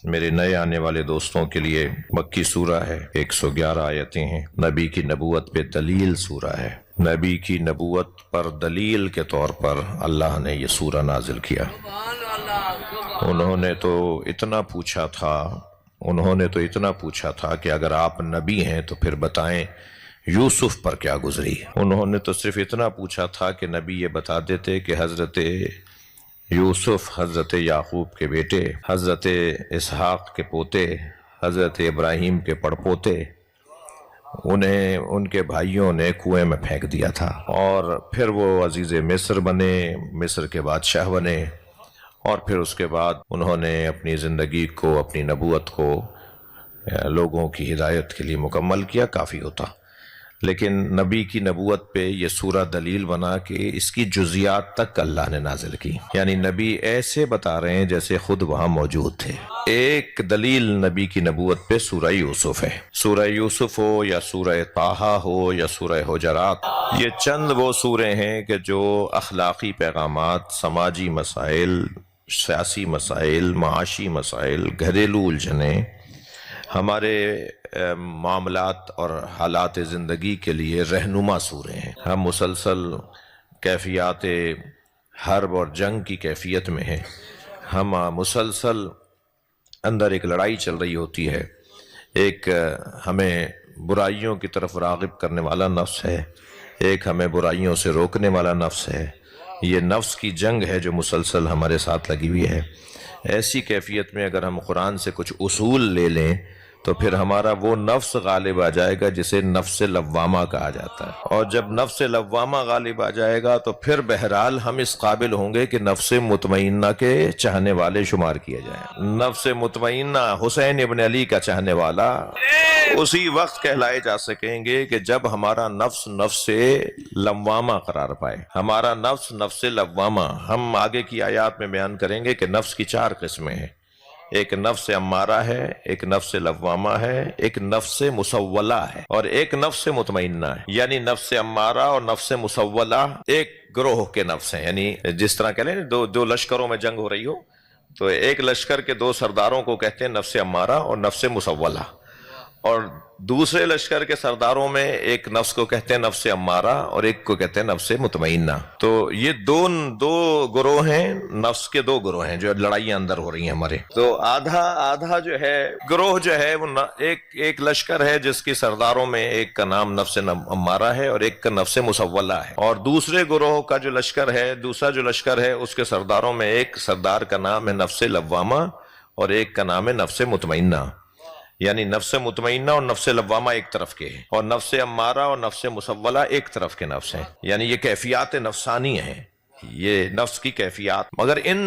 میرے نئے آنے والے دوستوں کے لیے مکی سورہ ہے، 111 آیتیں ہیں۔ نبی کی نبوت پہ دلیل سورہ ہے۔ نبی کی نبوت پر دلیل کے طور پر اللہ نے یہ سورہ نازل کیا۔ انہوں نے تو اتنا پوچھا تھا کہ اگر آپ نبی ہیں تو پھر بتائیں یوسف پر کیا گزری۔ انہوں نے تو صرف اتنا پوچھا تھا کہ نبی یہ بتا دیتے کہ حضرت یوسف حضرت یعقوب کے بیٹے، حضرت اسحاق کے پوتے، حضرت ابراہیم کے پڑپوتے، انہیں ان کے بھائیوں نے کنویں میں پھینک دیا تھا، اور پھر وہ عزیز مصر بنے، مصر کے بادشاہ بنے، اور پھر اس کے بعد انہوں نے اپنی زندگی کو، اپنی نبوت کو لوگوں کی ہدایت کے لیے مکمل کیا، کافی ہوتا۔ لیکن نبی کی نبوت پہ یہ سورہ دلیل بنا کہ اس کی جزیات تک اللہ نے نازل کی، یعنی نبی ایسے بتا رہے ہیں جیسے خود وہاں موجود تھے۔ ایک دلیل نبی کی نبوت پہ سورہ یوسف ہے۔ سورہ یوسف ہو یا سورہ طٰہٰ ہو یا سورہ حجرات، یہ چند وہ سورے ہیں کہ جو اخلاقی پیغامات، سماجی مسائل، سیاسی مسائل، معاشی مسائل، گھریلو الجھنیں، ہمارے معاملات اور حالات زندگی کے لیے رہنما سورے ہیں۔ ہم مسلسل کیفیات حرب اور جنگ کی کیفیت میں ہیں، ہم مسلسل اندر ایک لڑائی چل رہی ہوتی ہے، ایک ہمیں برائیوں کی طرف راغب کرنے والا نفس ہے، ایک ہمیں برائیوں سے روکنے والا نفس ہے۔ یہ نفس کی جنگ ہے جو مسلسل ہمارے ساتھ لگی ہوئی ہے۔ ایسی کیفیت میں اگر ہم قرآن سے کچھ اصول لے لیں تو پھر ہمارا وہ نفس غالب آ جائے گا جسے نفس لوامہ کہا جاتا ہے، اور جب نفس لوامہ غالب آ جائے گا تو پھر بہرحال ہم اس قابل ہوں گے کہ نفس مطمئنہ کے چاہنے والے شمار کیے جائیں۔ نفس مطمئنہ حسین ابن علی کا چاہنے والا اسی وقت کہلائے جا سکیں گے کہ جب ہمارا نفس نفس لوامہ قرار پائے۔ ہمارا نفس نفس لوامہ، ہم آگے کی آیات میں بیان کریں گے کہ نفس کی 4 قسمیں ہیں۔ ایک نفس امارہ ہے، ایک نفس لوامہ ہے، ایک نفس مسولہ ہے، اور ایک نفس مطمئنہ ہے۔ یعنی نفس امارہ اور نفس مسولہ ایک گروہ کے نفس ہیں، یعنی جس طرح کہہ لیں دو لشکروں میں جنگ ہو رہی ہو تو ایک لشکر کے 2 سرداروں کو کہتے ہیں نفس امارہ اور نفس مسولہ، اور دوسرے لشکر کے سرداروں میں ایک نفس کو کہتے ہیں نفس امارہ اور ایک کو کہتے ہیں نفس مطمئنہ۔ تو یہ دو گروہ ہیں، نفس کے 2 گروہ ہیں جو لڑائیاں اندر ہو رہی ہیں ہمارے۔ تو آدھا جو ہے گروہ جو ہے وہ ایک لشکر ہے جس کے سرداروں میں ایک کا نام نفس امارہ ہے اور ایک کا نفس مسولہ ہے، اور دوسرے گروہ کا جو لشکر ہے، دوسرا جو لشکر ہے، اس کے سرداروں میں ایک سردار کا نام ہے نفس لوامہ اور ایک کا نام ہے نفس مطمئنہ۔ یعنی نفس مطمئنہ اور نفس لوامہ ایک طرف کے ہیں، اور نفس امارہ اور نفس مسولہ ایک طرف کے نفس ہیں۔ یعنی یہ کیفیات نفسانی ہیں، یہ نفس کی کیفیات۔ مگر ان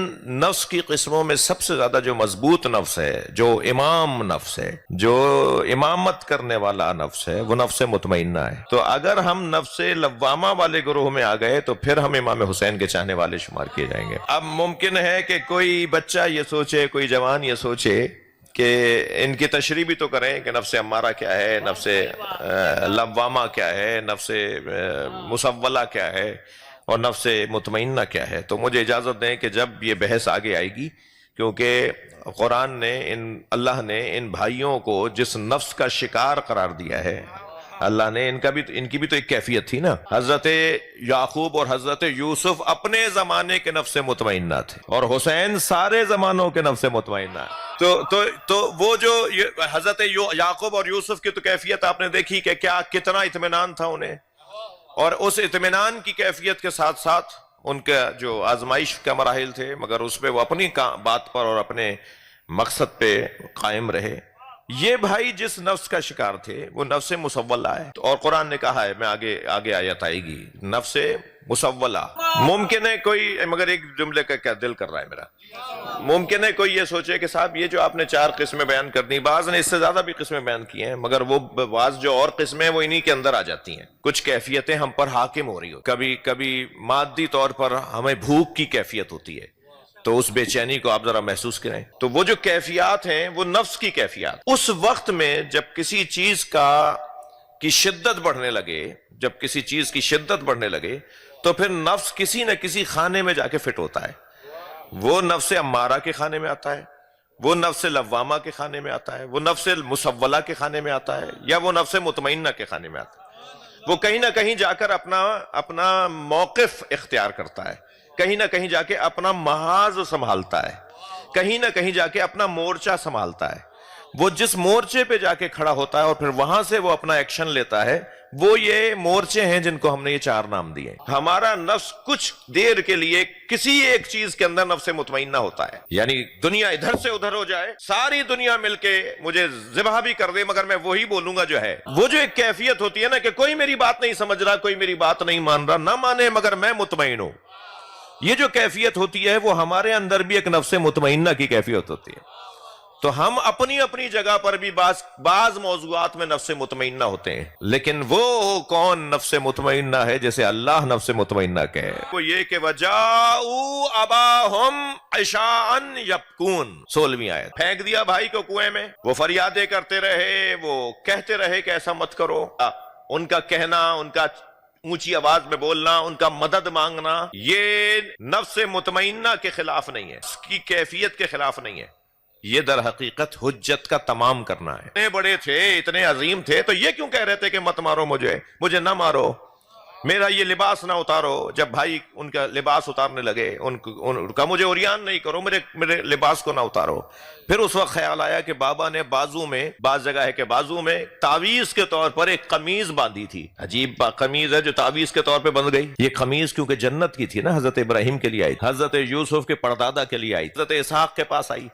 نفس کی قسموں میں سب سے زیادہ جو مضبوط نفس ہے، جو امام نفس ہے، جو امامت کرنے والا نفس ہے، وہ نفس مطمئنہ ہے۔ تو اگر ہم نفس لوامہ والے گروہ میں آ گئے تو پھر ہم امام حسین کے چاہنے والے شمار کیے جائیں گے۔ اب ممکن ہے کہ کوئی بچہ یہ سوچے، کوئی جوان یہ سوچے کہ ان کی تشریح بھی تو کریں کہ نفس امارہ کیا ہے، نفس لوامہ کیا ہے، نفس مسولہ کیا ہے، اور نفس مطمئنہ کیا ہے۔ تو مجھے اجازت دیں کہ جب یہ بحث آگے آئے گی، کیونکہ قرآن نے اللہ نے ان بھائیوں کو جس نفس کا شکار قرار دیا ہے، اللہ نے ان کی بھی تو ایک کیفیت تھی نا۔ حضرت یعقوب اور حضرت یوسف اپنے زمانے کے نفس مطمئنہ تھے، اور حسین سارے زمانوں کے نفس مطمئنہ۔ تو وہ جو حضرت یعقوب اور یوسف کی تو کیفیت آپ نے دیکھی کہ کتنا اطمینان تھا انہیں، اور اس اطمینان کی کیفیت کے ساتھ ساتھ ان کا جو آزمائش کا مراحل تھے، مگر اس پہ وہ اپنی بات پر اور اپنے مقصد پہ قائم رہے۔ یہ بھائی جس نفس کا شکار تھے وہ نفس مسولہ ہے، اور قرآن نے کہا ہے، میں آگے آیت آئے گی، نفس مسولہ۔ ممکن ہے کوئی، مگر ایک جملے کا کیا دل کر رہا ہے میرا، ممکن ہے کوئی یہ سوچے کہ صاحب یہ جو آپ نے 4 قسمیں بیان کر دی، بعض نے اس سے زیادہ بھی قسمیں بیان کی ہیں، مگر وہ بعض جو اور قسمیں وہ انہی کے اندر آ جاتی ہیں۔ کچھ کیفیتیں ہم پر حاکم ہو رہی ہو، کبھی مادی طور پر ہمیں بھوک کی کیفیت ہوتی ہے، تو اس بے چینی کو آپ ذرا محسوس کریں۔ تو وہ جو کیفیات ہیں وہ نفس کی کیفیات، اس وقت میں جب کسی چیز کی شدت بڑھنے لگے، جب کسی چیز کی شدت بڑھنے لگے تو پھر نفس کسی نہ کسی خانے میں جا کے فٹ ہوتا ہے۔ وہ نفس امارہ کے خانے میں آتا ہے، وہ نفس لوامہ کے کھانے میں آتا ہے، وہ نفس مسولہ کے کھانے میں آتا ہے، یا وہ نفس مطمئنہ کے کھانے میں آتا ہے؟ وہ کہیں نہ کہیں جا کر اپنا موقف اختیار کرتا ہے، کہیں نہ کہیں جا کے اپنا محاذ سنبھالتا ہے، کہیں نہ کہیں جا کے اپنا مورچہ سنبھالتا ہے۔ وہ جس مورچے پہ جا کے کھڑا ہوتا ہے اور پھر وہاں سے وہ اپنا ایکشن لیتا ہے، وہ یہ مورچے ہیں جن کو ہم نے یہ 4 نام دیے۔ ہمارا نفس کچھ دیر کے لیے کسی ایک چیز کے اندر نفس مطمئنہ ہوتا ہے، یعنی دنیا ادھر سے ادھر ہو جائے، ساری دنیا مل کے مجھے ذبح بھی کر دے مگر میں وہی بولوں گا جو ہے۔ وہ جو ایک کیفیت ہوتی ہے نا کہ کوئی میری بات نہیں سمجھ رہا، کوئی میری بات نہیں مان رہا، نہ مانے مگر میں مطمئن ہوں، یہ جو کیفیت ہوتی ہے وہ ہمارے اندر بھی ایک نفس مطمئنہ کی کیفیت ہوتی ہے۔ تو ہم اپنی اپنی جگہ پر بھی بعض موضوعات میں نفس مطمئنہ ہوتے ہیں، لیکن وہ کون نفس مطمئنہ ہے جیسے اللہ نفس مطمئنہ کہے؟ وہ یہ کہ وَجَاءُوا أَبَاهُمْ عِشَاءً يَبْكُونَ، 16ویں آیت۔ پھینک دیا بھائی کو کنویں میں، وہ فریادیں کرتے رہے، وہ کہتے رہے کہ ایسا مت کرو۔ ان کا کہنا، ان کا اونچی آواز میں بولنا، ان کا مدد مانگنا، یہ نفس مطمئنہ کے خلاف نہیں ہے، اس کی کیفیت کے خلاف نہیں ہے، یہ در حقیقت حجت کا تمام کرنا ہے۔ اتنے بڑے تھے، اتنے عظیم تھے، تو یہ کیوں کہہ رہے تھے کہ مت مارو مجھے نہ مارو، میرا یہ لباس نہ اتارو؟ جب بھائی ان کا لباس اتارنے لگے، ان کا مجھے عریان نہیں کرو، میرے لباس کو نہ اتارو۔ پھر اس وقت خیال آیا کہ بابا نے بازو میں، بعض جگہ ہے کہ بازو میں تعویذ کے طور پر ایک قمیض باندھی تھی، عجیب قمیض ہے جو تعویذ کے طور پہ بند گئی۔ یہ قمیض کیونکہ جنت کی تھی نا، حضرت ابراہیم کے لیے آئی، حضرت یوسف کے پردادا کے لیے آئی، حضرت اسحاق کے پاس آئی،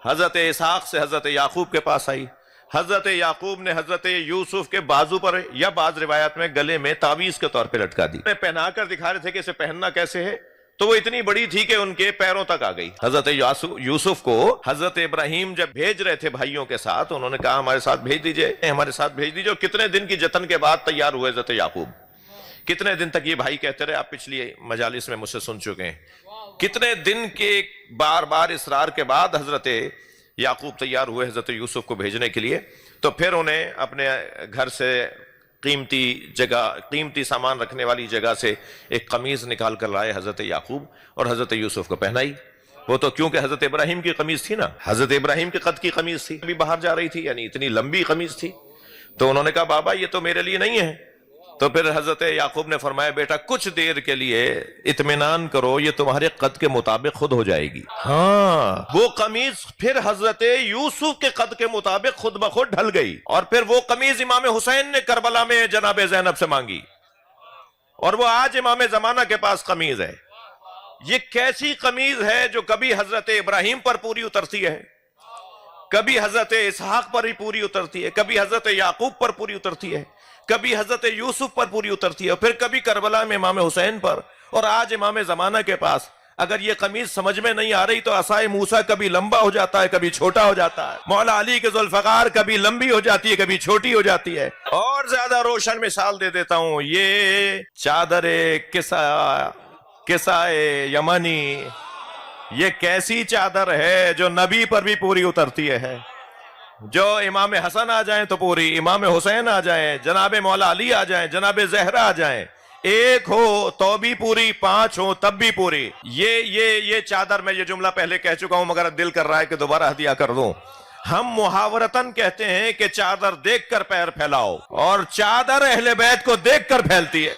حضرت اسحاق سے حضرت یعقوب کے پاس آئی، حضرت یعقوب نے حضرت یوسف کے بازو پر یا بعض روایات میں گلے میں تعویذ کے طور پہ لٹکا دی۔ پہنا کر دکھا رہے تھے کہ اسے پہننا کیسے ہے، تو وہ اتنی بڑی تھی کہ ان کے پیروں تک آ گئی۔ حضرت یوسف کو حضرت ابراہیم جب بھیج رہے تھے بھائیوں کے ساتھ، انہوں نے کہا ہمارے ساتھ بھیج دیجئے، ہمارے ساتھ بھیج دیجئے۔ اور کتنے دن کی جتن کے بعد تیار ہوئے حضرت یعقوب، کتنے دن تک یہ بھائی کہتے رہے، آپ پچھلی مجالس میں مجھ سے سن چکے ہیں، کتنے دن کے بار بار اصرار کے بعد حضرت یعقوب تیار ہوئے حضرت یوسف کو بھیجنے کے لیے۔ تو پھر انہیں اپنے گھر سے قیمتی سامان رکھنے والی جگہ سے ایک قمیض نکال کر لائے حضرت یعقوب اور حضرت یوسف کو پہنائی۔ وہ تو کیونکہ حضرت ابراہیم کی قمیض تھی نا، حضرت ابراہیم کے قد کی قمیض تھی، ابھی باہر جا رہی تھی، یعنی اتنی لمبی قمیض تھی۔ تو انہوں نے کہا بابا یہ تو میرے لیے نہیں ہے۔ تو پھر حضرت یعقوب نے فرمایا بیٹا کچھ دیر کے لیے اطمینان کرو، یہ تمہارے قد کے مطابق خود ہو جائے گی۔ ہاں، وہ قمیض پھر حضرت یوسف کے قد کے مطابق خود بخود ڈھل گئی، اور پھر وہ قمیض امام حسین نے کربلا میں جناب زینب سے مانگی، اور وہ آج امام زمانہ کے پاس قمیض ہے۔ یہ کیسی قمیض ہے جو کبھی حضرت ابراہیم پر پوری اترتی ہے، کبھی حضرت اسحاق پر ہی پوری اترتی ہے، کبھی حضرت یعقوب پر پوری اترتی ہے، کبھی حضرت یوسف پر پوری اترتی ہے، پھر کبھی کربلا میں امام حسین پر، اور آج امام زمانہ کے پاس۔ اگر یہ قمیض سمجھ میں نہیں آ رہی تو عصائے موسیٰ کبھی لمبا ہو جاتا ہے، کبھی چھوٹا ہو جاتا ہے، مولا علی کے ذوالفقار کبھی لمبی ہو جاتی ہے، کبھی چھوٹی ہو جاتی ہے۔ اور زیادہ روشن مثال دے دیتا ہوں، یہ چادر کسائے یمنی، یہ کیسی چادر ہے جو نبی پر بھی پوری اترتی ہے، جو امام حسن آ جائیں تو پوری، امام حسین آ جائیں، جناب مولا علی آ جائیں، جناب زہرا آ جائیں، ایک ہو تو بھی پوری، 5 ہو تب بھی پوری۔ یہ چادر، میں یہ جملہ پہلے کہہ چکا ہوں مگر دل کر رہا ہے کہ دوبارہ ہدیہ کر دوں۔ ہم محاورتاً کہتے ہیں کہ چادر دیکھ کر پیر پھیلاؤ، اور چادر اہل بیت کو دیکھ کر پھیلتی ہے۔